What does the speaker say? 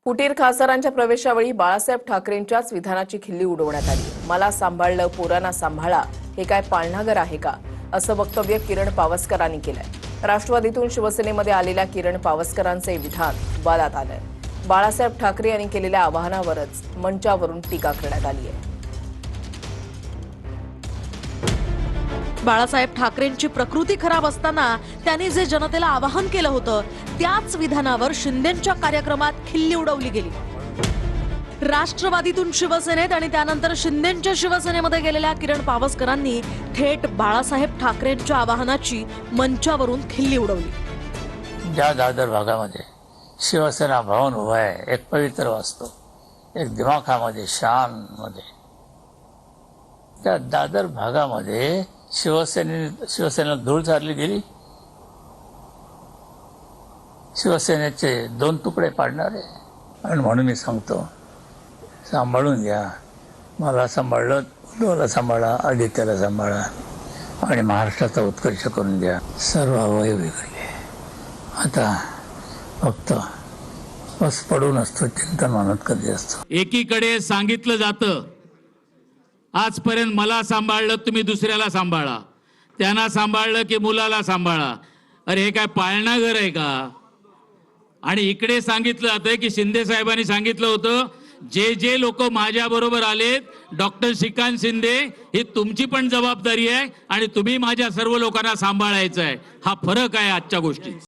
फुटीर खासदारांच्या प्रवेशावेळी बाळासाहेब ठाकरेंच्याच विधानाची खिल्ली उडवण्यात आली। मला सांभाळलं पोरांना सांभाळा हे काय पाळणाघर आहे का असं वक्तव्य किरण पावसकरांनी केलंय। राष्ट्रवादीतून शिवसेनेमध्ये आलेल्या किरण पावसकरांचे विधान वादात आलंय। बाळासाहेब ठाकरे यांनी केलेल्या आवाहनावरच मंचावरून टीका करण्यात आली आहे। बाळासाहेब ठाकरेंची प्रकृती खराब असताना त्यांनी जे जनतेला आवाहन केलं होतं त्याच विधानावर शिंदेंच्या कार्यक्रमात खिल्ली उडवली गेली। राष्ट्रवादीतून शिवसेनेत आणि त्यानंतर शिंदेंच्या शिवसेनेमध्ये गेलेल्या किरण पावसकरांनी थेट बाळासाहेब ठाकरेंच्या आवाहनाची मंचावरून खिल्ली उडवली। ज्या दादर भागामध्ये शिवसेना भवन उभा आहे, एक पवित्र वास्तू, एक दिमाखामध्ये शानमध्ये, त्या दादर भागामध्ये शिवसेनेला धूळ चारली गेली। शिवसेनेचे दोन तुकडे पाडणारे, आणि म्हणून मी सांगतो, सांभाळून घ्या। मला सांभाळलं, उद्धवला सांभाळा, आदित्यला सांभाळा आणि महाराष्ट्राचा उत्कर्ष करून द्या। सर्व अवयव वेगळे आता फक्त बस पडून असतो, चिंतन मनात कधी असतो। एकीकडे सांगितलं जातं आजपर्यंत मला सांभाळलं तुम्ही दुसऱ्याला सांभाळा, त्यांना सांभाळलं की मुलाला सांभाळा। अरे हे काय पाळणा घर आहे का? आणि इकडे सांगितलं जातंय की शिंदे साहेबांनी सांगितलं होतं जे जे लोक माझ्या बरोबर आलेत, डॉक्टर श्रीकांत शिंदे, ही तुमची पण जबाबदारी आहे आणि तुम्ही माझ्या सर्व लोकांना सांभाळायचं आहे। हा फरक आहे आजच्या गोष्टीत।